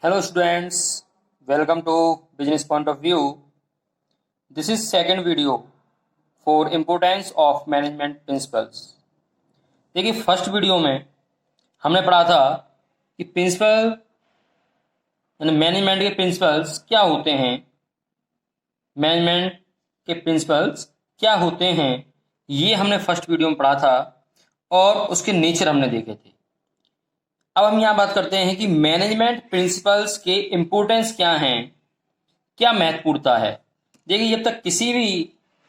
Hello students, welcome to Business Point of View. This is second video for importance of management principles. देखिए first video में हमने पढ़ा था कि principal यानी मैनेजमेंट के प्रिंसिपल्स क्या होते हैं, मैनेजमेंट के प्रिंसिपल्स क्या होते हैं, ये हमने फर्स्ट वीडियो में पढ़ा था और उसके नेचर हमने देखे थे। अब हम यहाँ बात करते हैं कि मैनेजमेंट प्रिंसिपल्स के इम्पोर्टेंस क्या हैं, क्या महत्वपूर्णता है। देखिए जब तक किसी भी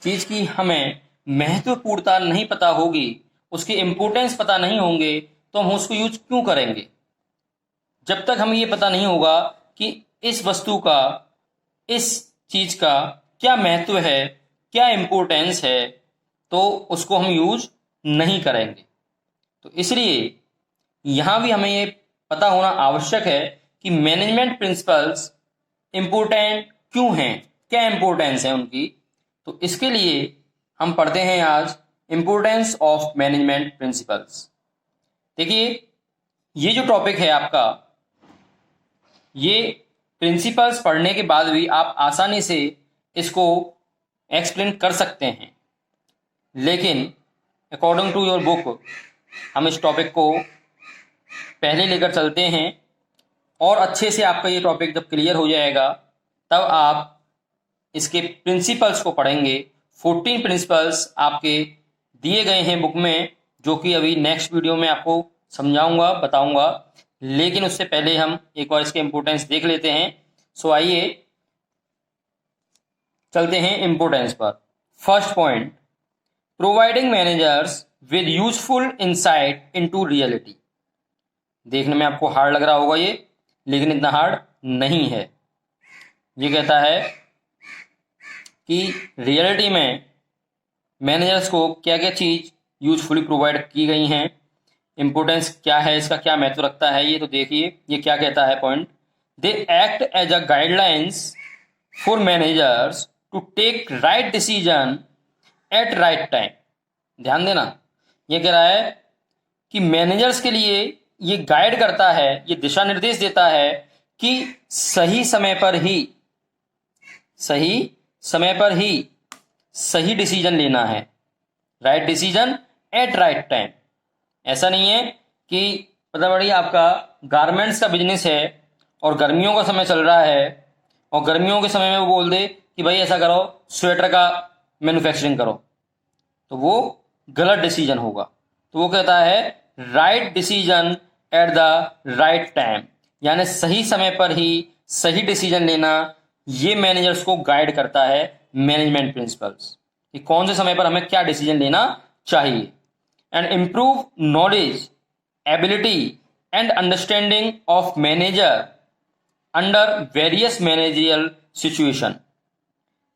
चीज की हमें महत्वपूर्णता नहीं पता होगी, उसके इम्पोर्टेंस पता नहीं होंगे, तो हम उसको यूज क्यों करेंगे। जब तक हमें ये पता नहीं होगा कि इस वस्तु का, इस चीज का क्या महत्व है, क्या इम्पोर्टेंस है, तो उसको हम यूज नहीं करेंगे। तो इसलिए यहां भी हमें ये पता होना आवश्यक है कि मैनेजमेंट प्रिंसिपल्स इम्पोर्टेंट क्यों हैं, क्या इम्पोर्टेंस है उनकी। तो इसके लिए हम पढ़ते हैं आज इम्पोर्टेंस ऑफ मैनेजमेंट प्रिंसिपल्स। देखिए ये जो टॉपिक है आपका, ये प्रिंसिपल्स पढ़ने के बाद भी आप आसानी से इसको एक्सप्लेन कर सकते हैं, लेकिन अकॉर्डिंग टू योर बुक हम इस टॉपिक को पहले लेकर चलते हैं और अच्छे से आपका ये टॉपिक जब क्लियर हो जाएगा तब आप इसके प्रिंसिपल्स को पढ़ेंगे। 14 प्रिंसिपल्स आपके दिए गए हैं बुक में, जो कि अभी नेक्स्ट वीडियो में आपको समझाऊंगा, बताऊंगा। लेकिन उससे पहले हम एक बार इसके इम्पोर्टेंस देख लेते हैं। सो आइए चलते हैं इम्पोर्टेंस पर। First point, providing managers with useful insight into reality. देखने में आपको हार्ड लग रहा होगा ये, लेकिन इतना हार्ड नहीं है। ये कहता है कि रियलिटी में मैनेजर्स को क्या क्या चीज यूजफुली प्रोवाइड की गई हैं, इंपॉर्टेंस क्या है, इसका क्या महत्व रखता है। ये तो देखिए ये क्या कहता है point, they act as a guidelines for managers to take right decision at right time. ध्यान देना, ये कह रहा है कि मैनेजर्स के लिए ये गाइड करता है, ये दिशा निर्देश देता है कि सही समय पर ही सही डिसीजन लेना है, right decision at right time. ऐसा नहीं है कि पता बढ़िया आपका गारमेंट्स का बिजनेस है और गर्मियों का समय चल रहा है और गर्मियों के समय में वो बोल दे कि भाई ऐसा करो, स्वेटर का मैन्युफैक्चरिंग करो, तो वो गलत डिसीजन होगा। तो वो कहता है right decision at the right time, यानी सही समय पर ही सही डिसीजन लेना। ये मैनेजर्स को गाइड करता है मैनेजमेंट प्रिंसिपल्स कि कौन से समय पर हमें क्या डिसीजन लेना चाहिए। And improve knowledge, ability and understanding of manager under various managerial situation,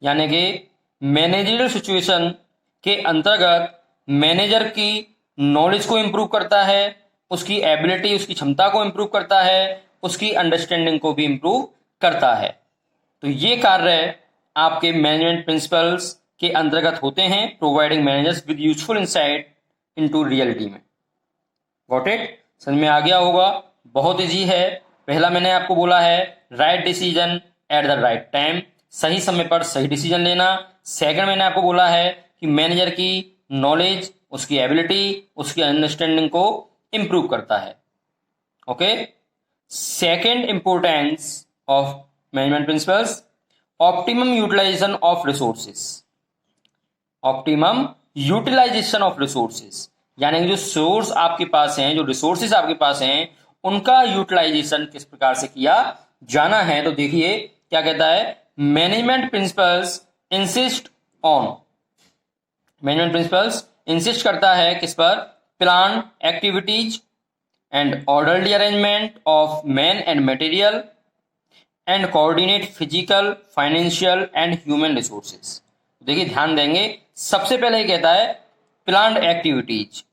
यानी कि मैनेजरियल सिचुएशन के अंतर्गत मैनेजर की नॉलेज को इम्प्रूव करता है, उसकी एबिलिटी, उसकी क्षमता को इम्प्रूव करता है, उसकी अंडरस्टैंडिंग को भी इम्प्रूव करता है। तो ये कार्य आपके मैनेजमेंट प्रिंसिपल्स के अंतर्गत होते हैं, providing managers with useful insight into reality में। Got it? समझ में आ गया होगा, बहुत इजी है। पहला मैंने आपको बोला है right decision at the right time, सही समय पर सही डिसीजन लेना। सेकंड मैंने आपको बोला है कि मैनेजर की नॉलेज, उसकी एबिलिटी, उसकी अंडरस्टैंडिंग को इंप्रूव करता है। Okay, second importance of management principles, optimum utilisation of resources. Optimum utilisation of resources, यानी जो सोर्स आपके पास हैं, जो रिसोर्सेस आपके पास हैं, उनका यूटिलाइजेशन किस प्रकार से किया जाना है। तो देखिए क्या कहता है, management principles insist on, management principles insist करता है किस पर, plan activities and orderly arrangement of man and material and coordinate physical, financial and human resources. देखिए ध्यान देंगे, सबसे पहले ये कहता है प्लान्ड एक्टिविटीज।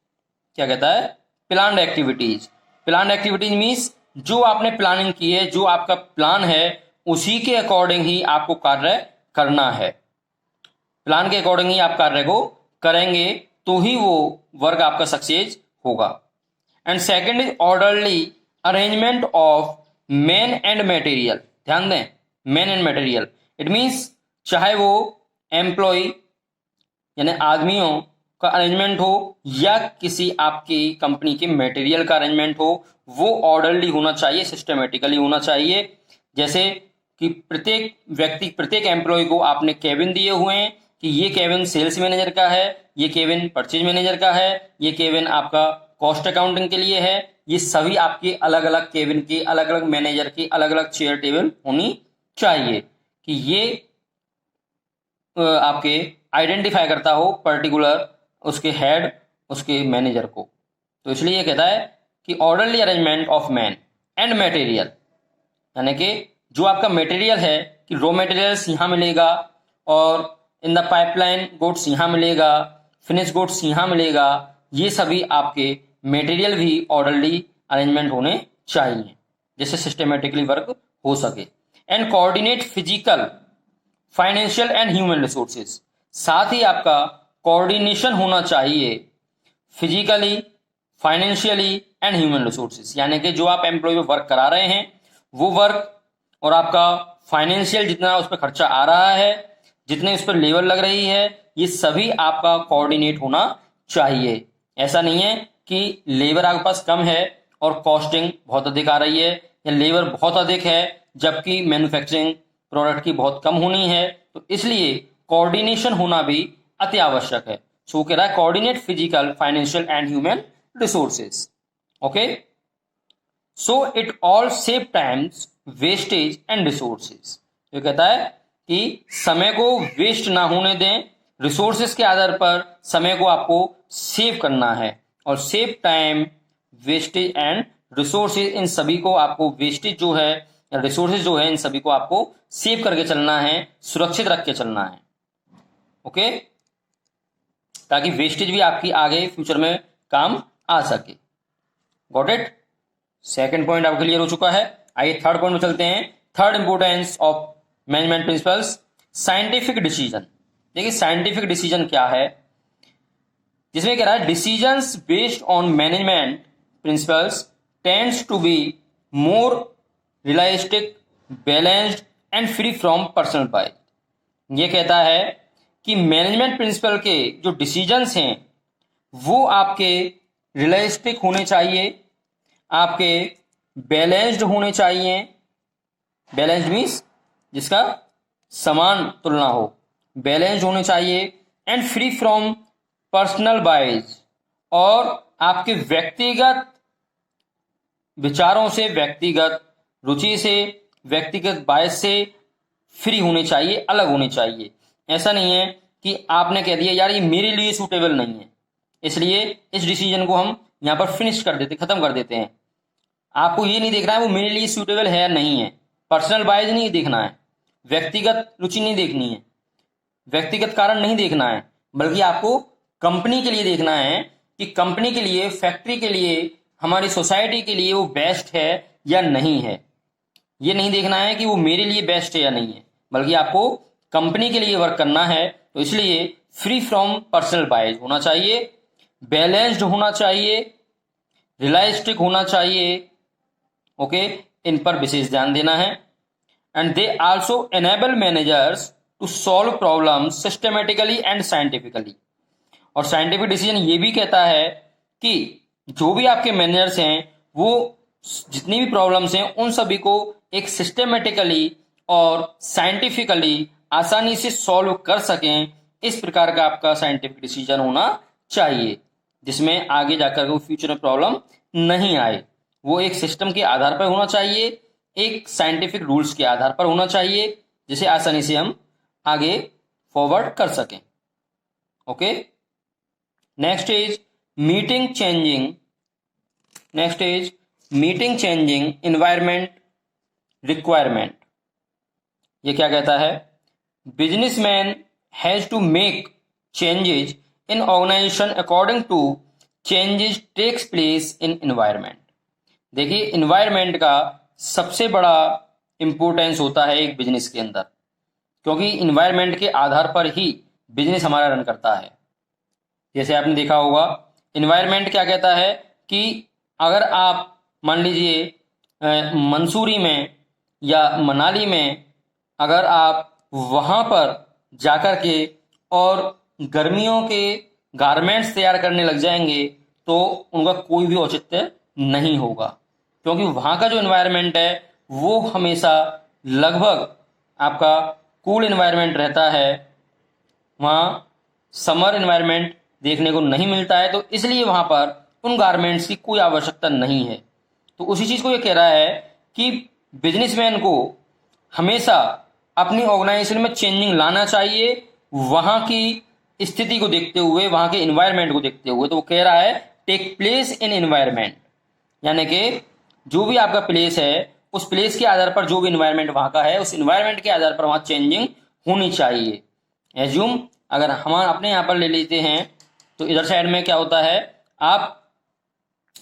क्या कहता है, planned activities. Planned activities means जो आपने प्लानिंग की है, जो आपका प्लान है, उसी के अकॉर्डिंग ही आपको कार्य करना है। प्लान के अकॉर्डिंग ही आप कार्य को करेंगे तो ही वो वर्क आपका सक्सेस होगा। And second is orderly arrangement of man and material, ध्यान दें, man and material, it means चाहे वो एम्प्लॉय यानी आदमियों का अरेंजमेंट हो या किसी आपकी कंपनी के मटेरियल का अरेंजमेंट हो, वो ऑर्डरली होना चाहिए, सिस्टमेटिकली होना चाहिए। जैसे कि प्रत्येक व्यक्ति, प्रत्येक एम्प्लॉय को आपने केबिन दिए हुए हैं कि ये केबिन सेल्स मैनेजर का है, ये केबिन परचेज मैनेजर का है, ये केबिन आपका कॉस्ट अकाउंटिंग के लिए है। ये सभी आपके अलग अलग केबिन की, अलग अलग मैनेजर की अलग अलग चेयर टेबल होनी चाहिए कि ये आपके आइडेंटिफाई करता हो पर्टिकुलर उसके हेड, उसके मैनेजर को। तो इसलिए ये कहता है कि orderly arrangement of man and material, यानी कि जो आपका मटेरियल है कि रॉ मटेरियल्स यहाँ मिलेगा और इन द पाइपलाइन गुड्स यहाँ मिलेगा, फिनिश गुड्स यहाँ मिलेगा, ये सभी आपके मटेरियल भी ऑर्डरली अरेंजमेंट होने चाहिए जिससे सिस्टमेटिकली वर्क हो सके। And coordinate physical, financial and human resources, साथ ही आपका कोऑर्डिनेशन होना चाहिए physically, financially and human resources, यानी कि जो आप एम्प्लॉय पे वर्क करा रहे हैं वो वर्क और आपका फाइनेंशियल जितना उस पर खर्चा आ रहा है, जितने उस पर लेबर लग रही है, ये सभी आपका कोऑर्डिनेट होना चाहिए। ऐसा नहीं है कि लेबर आपके पास कम है और कॉस्टिंग बहुत अधिक आ रही है, या लेबर बहुत अधिक है जबकि मैन्युफैक्चरिंग प्रोडक्ट की बहुत कम होनी है। तो इसलिए कोऑर्डिनेशन होना भी अति आवश्यक है। सो कह रहा है coordinate physical, financial and human resources. Okay, so it all save times, wastage and resources. ये कहता है कि समय को वेस्ट ना होने दें, रिसोर्सेज के आधार पर समय को आपको सेव करना है, और save time, wastage and resources, इन सभी को आपको, वेस्टेज जो है या रिसोर्सेज जो है, इन सभी को आपको सेव करके चलना है, सुरक्षित रख के चलना है। ओके, ताकि वेस्टेज भी आपकी आगे फ्यूचर में काम आ सके। Got it? सेकंड पॉइंट आपका क्लियर हो चुका है। आइए थर्ड पॉइंट में चलते हैं। Third importance of management principles, scientific decision. देखिए साइंटिफिक डिसीजन क्या है, जिसमें कह रहा है decisions based on management principles tends to be more realistic, balanced and free from personal bias. ये कहता है कि मैनेजमेंट प्रिंसिपल के जो डिसीजंस हैं वो आपके रियलिस्टिक होने चाहिए, आपके बैलेंस्ड होने चाहिए। बैलेंस्ड मीन्स जिसका समान तुलना हो, बैलेंस्ड होने चाहिए। एंड फ्री फ्रॉम पर्सनल बायस, और आपके व्यक्तिगत विचारों से, व्यक्तिगत रुचि से, व्यक्तिगत बायस से फ्री होने चाहिए, अलग होने चाहिए। ऐसा नहीं है कि आपने कह दिया यार ये मेरे लिए सूटेबल नहीं है, इसलिए इस डिसीजन को हम यहाँ पर फिनिश कर देते, खत्म कर देते हैं। आपको ये नहीं देखना है वो मेरे लिए सूटेबल है या नहीं है, पर्सनल बायस नहीं देखना है, व्यक्तिगत रुचि नहीं देखनी है, व्यक्तिगत कारण नहीं देखना है, बल्कि आपको कंपनी के लिए देखना है कि कंपनी के लिए, फैक्ट्री के लिए, हमारी सोसाइटी के लिए वो बेस्ट है या नहीं है। ये नहीं देखना है कि वो मेरे लिए बेस्ट है या नहीं है, बल्कि आपको कंपनी के लिए वर्क करना है। तो इसलिए फ्री फ्रॉम पर्सनल बायस होना चाहिए, बैलेंस्ड होना चाहिए, रियलिस्टिक होना चाहिए। ओके, इन पर विशेष ध्यान देना है। And they also enable managers to solve problems systematically and scientifically. और साइंटिफिक डिसीजन ये भी कहता है कि जो भी आपके मैनेजर्स हैं वो जितनी भी प्रॉब्लम्स हैं उन सभी को एक सिस्टमेटिकली और साइंटिफिकली आसानी से सॉल्व कर सकें। इस प्रकार का आपका साइंटिफिक डिसीजन होना चाहिए, जिसमें आगे जाकर वो फ्यूचर में प्रॉब्लम नहीं आए। वो एक सिस्टम के आधार पर होना चाहिए, एक साइंटिफिक रूल्स के आधार पर होना चाहिए, जिसे आसानी से हम आगे फॉरवर्ड कर सकें। Okay, next is meeting changing, next is meeting changing environment requirement. ये क्या कहता है, businessman has to make changes in organisation according to changes takes place in environment. देखिए इन्वायरमेंट का सबसे बड़ा इंपॉर्टेंस होता है एक बिजनेस के अंदर, क्योंकि इन्वायरमेंट के आधार पर ही बिजनेस हमारा रन करता है। जैसे आपने देखा होगा इन्वायरमेंट क्या कहता है कि अगर आप मान लीजिए मंसूरी में या मनाली में अगर आप वहाँ पर जाकर के और गर्मियों के गारमेंट्स तैयार करने लग जाएंगे तो उनका कोई भी औचित्य नहीं होगा, क्योंकि वहाँ का जो एनवायरनमेंट है वो हमेशा लगभग आपका कूल एनवायरनमेंट रहता है, वहाँ समर एनवायरनमेंट देखने को नहीं मिलता है, तो इसलिए वहाँ पर उन गारमेंट्स की कोई आवश्यकता नहीं है। तो उसी चीज़ को ये कह रहा है कि बिजनेसमैन को हमेशा अपनी ऑर्गेनाइजेशन में चेंजिंग लाना चाहिए, वहाँ की स्थिति को देखते हुए, वहाँ के इन्वायरमेंट को देखते हुए। तो वो कह रहा है टेक प्लेस इन एनवायरमेंट, यानी कि जो भी आपका प्लेस है उस प्लेस के आधार पर जो भी इन्वायरमेंट वहाँ का है उस इन्वायरमेंट के आधार पर वहाँ चेंजिंग होनी चाहिए। एज्यूम अगर हम अपने यहाँ पर ले लेते हैं तो इधर साइड में क्या होता है, आप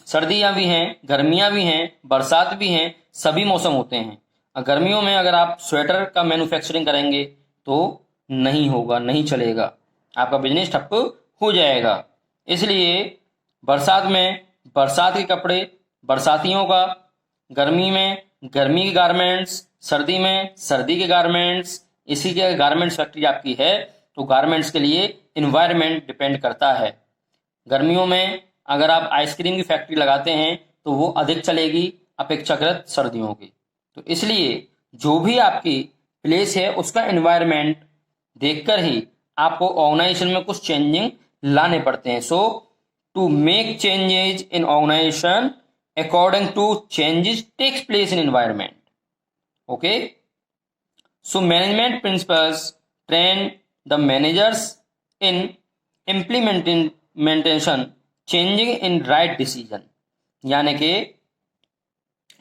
सर्दियाँ भी हैं, गर्मियाँ भी हैं, बरसात भी हैं, सभी मौसम होते हैं। गर्मियों में अगर आप स्वेटर का मैन्युफैक्चरिंग करेंगे तो नहीं होगा, नहीं चलेगा, आपका बिजनेस ठप हो जाएगा। इसलिए बरसात में बरसात के कपड़े बरसातियों का, गर्मी में गर्मी के गारमेंट्स, सर्दी में सर्दी के गारमेंट्स। इसी के गारमेंट्स फैक्ट्री आपकी है तो गारमेंट्स के लिए इन्वायरमेंट डिपेंड करता है। गर्मियों में अगर आप आइसक्रीम की फैक्ट्री लगाते हैं तो वो अधिक चलेगी अपेक्षाकृत सर्दियों की। तो इसलिए जो भी आपकी प्लेस है उसका एनवायरनमेंट देखकर ही आपको ऑर्गेनाइजेशन में कुछ चेंजिंग लाने पड़ते हैं। So to make changes in organisation according to changes takes place in environment. Okay, so management principles train the managers in implementation changing in right decision, यानी कि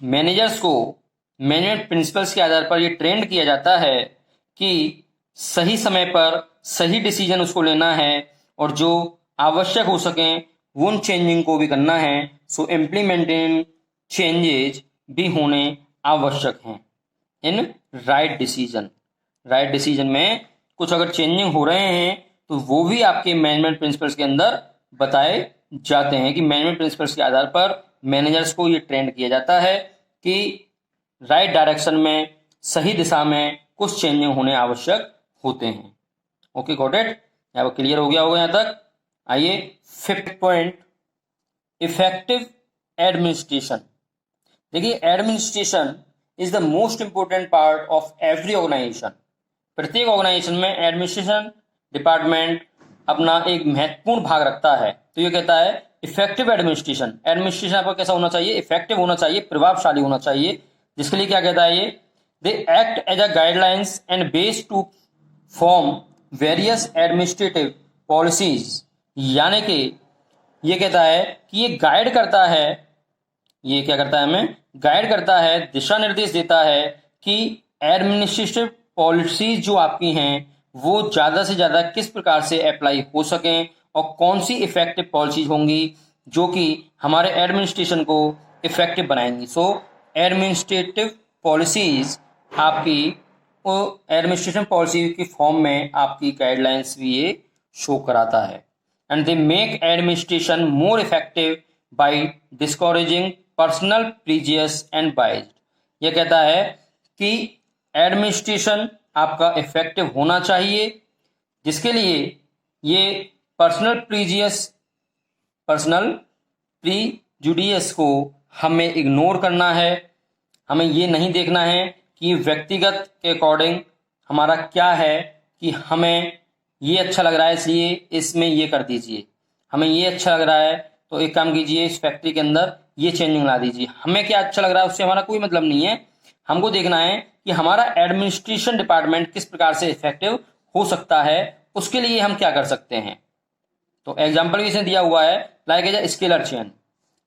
मैनेजर्स को मैनेजमेंट प्रिंसिपल्स के आधार पर ये ट्रेंड किया जाता है कि सही समय पर सही डिसीजन उसको लेना है और जो आवश्यक हो सकें उन चेंजिंग को भी करना है। सो इम्प्लीमेंटिंग चेंजेज भी होने आवश्यक हैं इन राइट डिसीजन। राइट डिसीजन में कुछ अगर चेंजिंग हो रहे हैं तो वो भी आपके मैनेजमेंट प्रिंसिपल्स के अंदर बताए जाते हैं कि मैनेजमेंट प्रिंसिपल्स के आधार पर मैनेजर्स को ये ट्रेंड किया जाता है कि राइट डायरेक्शन में, सही दिशा में कुछ चेंजिंग होने आवश्यक होते हैं। ओके, गॉट इट, यहाँ पर क्लियर हो गया होगा यहाँ तक। आइए फिफ्थ पॉइंट, इफेक्टिव एडमिनिस्ट्रेशन। देखिए administration is the most important part of every organisation. प्रत्येक ऑर्गेनाइजेशन में एडमिनिस्ट्रेशन डिपार्टमेंट अपना एक महत्वपूर्ण भाग रखता है। तो ये कहता है इफेक्टिव एडमिनिस्ट्रेशन। एडमिनिस्ट्रेशन आपका कैसा होना चाहिए, इफेक्टिव होना चाहिए, प्रभावशाली होना चाहिए। जिसके लिए क्या कहता है ये, they act as a guidelines and base to form various administrative policies, यानी कि ये कहता है कि ये गाइड करता है, ये क्या करता है, हमें गाइड करता है, दिशा निर्देश देता है कि एडमिनिस्ट्रेटिव पॉलिसीज जो आपकी हैं वो ज़्यादा से ज़्यादा किस प्रकार से अप्लाई हो सकें और कौन सी इफेक्टिव पॉलिसीज होंगी जो कि हमारे एडमिनिस्ट्रेशन को इफेक्टिव बनाएंगी। सो एडमिनिस्ट्रेटिव पॉलिसीज आपकी एडमिनिस्ट्रेशन पॉलिसी की फॉर्म में आपकी गाइडलाइंस भी ये शो कराता है। And they make administration more effective by discouraging personal prejudice and bias. यह कहता है कि एडमिनिस्ट्रेशन आपका इफेक्टिव होना चाहिए, जिसके लिए ये पर्सनल प्रीजुडियस को हमें इग्नोर करना है। हमें ये नहीं देखना है कि व्यक्तिगत के अकॉर्डिंग हमारा क्या है कि हमें ये अच्छा लग रहा है इसलिए इसमें ये कर दीजिए, हमें ये अच्छा लग रहा है तो एक काम कीजिए इस फैक्ट्री के अंदर ये चेंजिंग ला दीजिए। हमें क्या अच्छा लग रहा है उससे हमारा कोई मतलब नहीं है। हमको देखना है कि हमारा एडमिनिस्ट्रेशन डिपार्टमेंट किस प्रकार से इफेक्टिव हो सकता है, उसके लिए हम क्या कर सकते हैं। तो एग्जाम्पल भी इसने दिया हुआ है, like as a scalar chain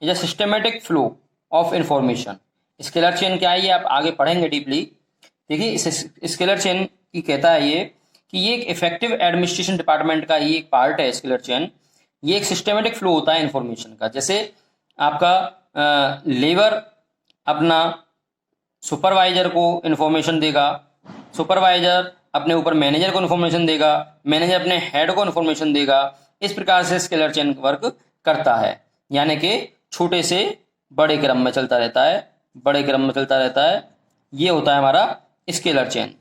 is a systematic flow of information. Scalar chain क्या है ये आप आगे पढ़ेंगे डीपली। देखिए स्केलर चेन की कहता है ये कि ये एक इफेक्टिव एडमिनिस्ट्रेशन डिपार्टमेंट का ही एक पार्ट है। स्केलर चेन ये एक सिस्टमेटिक फ्लो होता है इन्फॉर्मेशन का। जैसे आपका लेबर अपना सुपरवाइजर को इन्फॉर्मेशन देगा, सुपरवाइजर अपने ऊपर मैनेजर को इन्फॉर्मेशन देगा, मैनेजर अपने हेड को इन्फॉर्मेशन देगा। इस प्रकार से स्केलर चेन वर्क करता है, यानी कि छोटे से बड़े क्रम में चलता रहता है बड़े क्रम में चलता रहता है। ये होता है हमारा स्केलर चेन।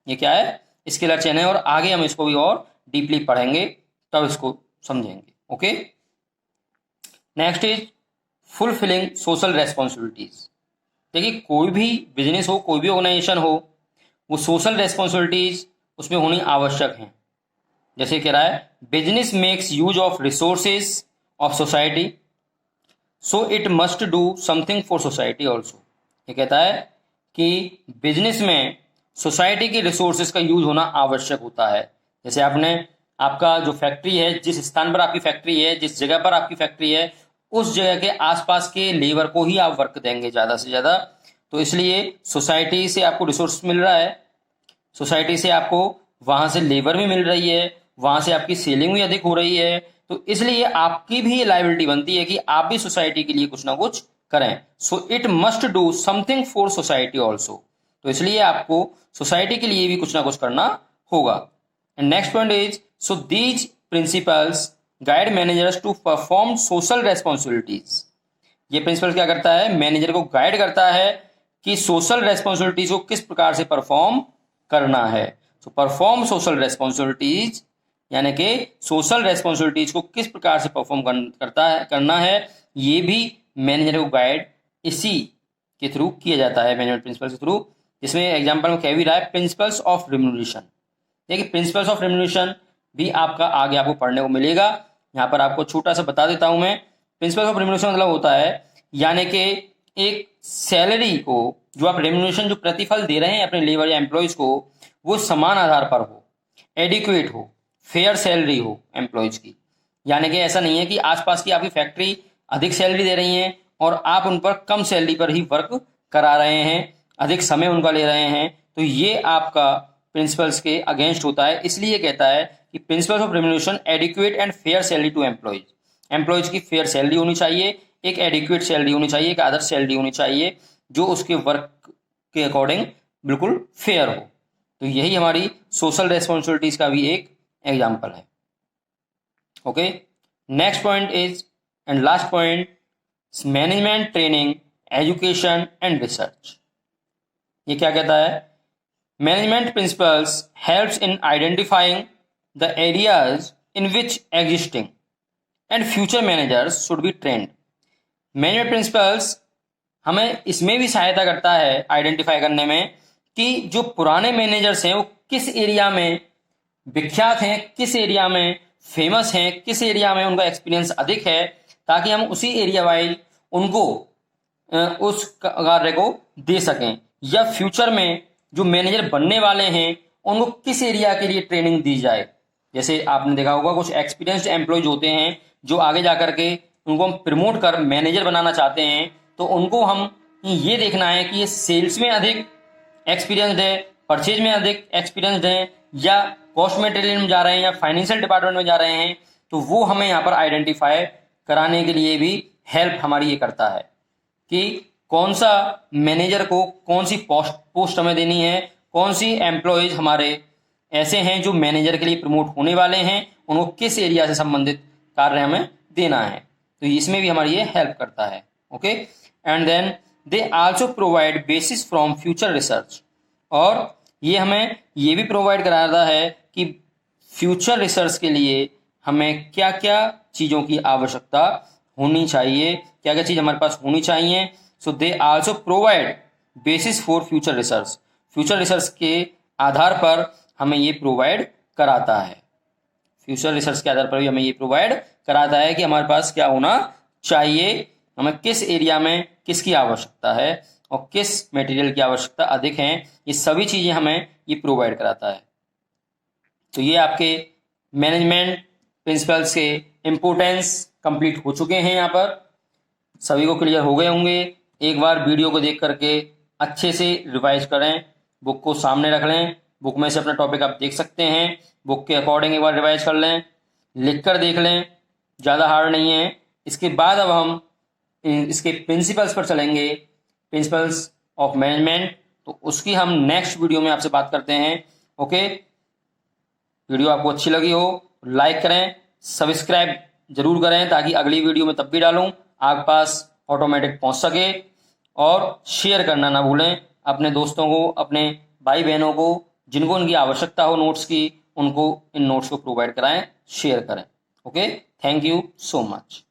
ये क्या है? स्केलर चेन है, और आगे हम इसको भी और डीपली पढ़ेंगे तब इसको समझेंगे। Okay, next is fulfilling social responsibilities. देखिए, कोई भी बिजनेस हो, कोई भी ऑर्गेनाइजेशन हो, वो सोशल रेस्पॉन्सिबिलिटीज उसमें होनी आवश्यक हैं। जैसे कह रहा है, business makes use of resources of society, so it must do something for society also. ये कहता है कि बिजनेस में सोसाइटी के रिसोर्सेज का यूज होना आवश्यक होता है। जैसे आपका जो फैक्ट्री है, जिस स्थान पर आपकी फैक्ट्री है, जिस जगह पर आपकी फैक्ट्री है, उस जगह के आसपास के लेबर को ही आप वर्क देंगे ज़्यादा से ज़्यादा। तो इसलिए सोसाइटी से आपको रिसोर्स मिल रहा है, सोसाइटी से आपको वहाँ से लेबर भी मिल रही है, वहाँ से आपकी सेलिंग भी अधिक हो रही है। तो इसलिए आपकी भी लायबिलिटी बनती है कि आप भी सोसाइटी के लिए कुछ ना कुछ करें। So it must do something for society also. तो इसलिए आपको सोसाइटी के लिए भी कुछ ना कुछ करना होगा। And next point is, so these principles guide managers to perform social responsibilities. ये प्रिंसिपल क्या करता है? मैनेजर को गाइड करता है कि सोशल रेस्पॉन्सिबिलिटीज को किस प्रकार से परफॉर्म करना है। तो परफॉर्म सोशल रेस्पॉन्सिबिलिटीज यानी कि सोशल रेस्पॉन्सिबिलिटीज को किस प्रकार से परफॉर्म करना है, ये भी मैनेजर को गाइड इसी के थ्रू किया जाता है, मैनेजमेंट प्रिंसिपल के थ्रू। जिसमें एग्जाम्पल में कह भी रहा है, प्रिंसिपल्स ऑफ रिम्यूनरेशन। देखिए, प्रिंसिपल्स ऑफ रिम्यूनरेशन भी आपका आगे आपको पढ़ने को मिलेगा। यहाँ पर आपको छोटा सा बता देता हूं मैं। प्रिंसिपल्स ऑफ रिम्यूनरेशन मतलब होता है यानी कि एक सैलरी को, जो आप रेम्यूनरेशन, जो प्रतिफल दे रहे हैं अपने लेबर या एम्प्लॉयज को, वो समान आधार पर हो, एडिक्वेट हो, फेयर सैलरी हो एम्प्लॉयज की। यानी कि ऐसा नहीं है कि आसपास की आपकी फैक्ट्री अधिक सैलरी दे रही है और आप उन पर कम सैलरी पर ही वर्क करा रहे हैं, अधिक समय उनका ले रहे हैं। तो ये आपका प्रिंसिपल्स के अगेंस्ट होता है। इसलिए कहता है कि principles of remuneration adequate and fair salary to employees. Employees की फेयर सैलरी होनी चाहिए, एक एडिक्वेट सैलरी होनी चाहिए, एक आदर्श सैलरी होनी चाहिए, जो उसके वर्क के अकॉर्डिंग बिल्कुल फेयर हो। तो यही हमारी सोशल रेस्पॉन्सिबिलिटीज का भी एक एग्जाम्पल है। Okay, next point is and last point, management training, education and research. ये क्या कहता है? Management principles helps in identifying the areas in which existing and future managers should be trend. Management principles हमें इसमें भी सहायता करता है आइडेंटिफाई करने में कि जो पुराने मैनेजर्स हैं वो किस एरिया में विख्यात हैं, किस एरिया में फेमस हैं, किस एरिया में उनका एक्सपीरियंस अधिक है, ताकि हम उसी एरिया वाइज उनको उस कार्य को दे सकें। या फ्यूचर में जो मैनेजर बनने वाले हैं उनको किस एरिया के लिए ट्रेनिंग दी जाए। जैसे आपने देखा होगा, कुछ एक्सपीरियंस्ड एम्प्लॉयज होते हैं जो आगे जाकर के उनको हम प्रमोट कर मैनेजर बनाना चाहते हैं। तो उनको हम ये देखना है कि ये सेल्स में अधिक एक्सपीरियंसड है, परचेज में अधिक एक्सपीरियंसड है, या कॉस्ट मटेरियल में जा रहे हैं, या फाइनेंशियल डिपार्टमेंट में जा रहे हैं। तो वो हमें यहाँ पर आइडेंटिफाई कराने के लिए भी हेल्प हमारी ये करता है कि कौन सा मैनेजर को कौन सी पोस्ट हमें देनी है, कौन सी एम्प्लॉयज हमारे ऐसे हैं जो मैनेजर के लिए प्रमोट होने वाले हैं, उनको किस एरिया से संबंधित कार्य हमें देना है। तो इसमें भी हमारी ये हेल्प करता है। Okay, and then they also provide basis from future research. और ये हमें ये भी प्रोवाइड कराता है कि फ्यूचर रिसर्च के लिए हमें क्या क्या चीज़ों की आवश्यकता होनी चाहिए, क्या क्या चीज़ हमारे पास होनी चाहिए। So they also provide basis for future research. Future research के आधार पर हमें ये प्रोवाइड कराता है, फ्यूचर रिसर्च के आधार पर भी हमें ये प्रोवाइड कराता है कि हमारे पास क्या होना चाहिए, हमें किस एरिया में किसकी आवश्यकता है और किस मटेरियल की आवश्यकता अधिक है। ये सभी चीज़ें हमें ये प्रोवाइड कराता है। तो ये आपके मैनेजमेंट प्रिंसिपल्स के इम्पोर्टेंस कंप्लीट हो चुके हैं। यहाँ पर सभी को क्लियर हो गए होंगे। एक बार वीडियो को देख करके अच्छे से रिवाइज करें, बुक को सामने रख लें, बुक में से अपना टॉपिक आप देख सकते हैं, बुक के अकॉर्डिंग एक बार रिवाइज कर लें, लिख कर देख लें, ज़्यादा हार्ड नहीं है। इसके बाद अब हम इसके प्रिंसिपल्स पर चलेंगे, प्रिंसिपल्स ऑफ मैनेजमेंट। तो उसकी हम नेक्स्ट वीडियो में आपसे बात करते हैं। ओके, वीडियो आपको अच्छी लगी हो लाइक करें, सब्सक्राइब जरूर करें ताकि अगली वीडियो में तब भी डालूं आपके पास ऑटोमेटिक पहुंच सके। और शेयर करना ना भूलें अपने दोस्तों को, अपने भाई बहनों को, जिनको इनकी आवश्यकता हो नोट्स की, उनको इन नोट्स को प्रोवाइड कराएं, शेयर करें। Okay, thank you so much.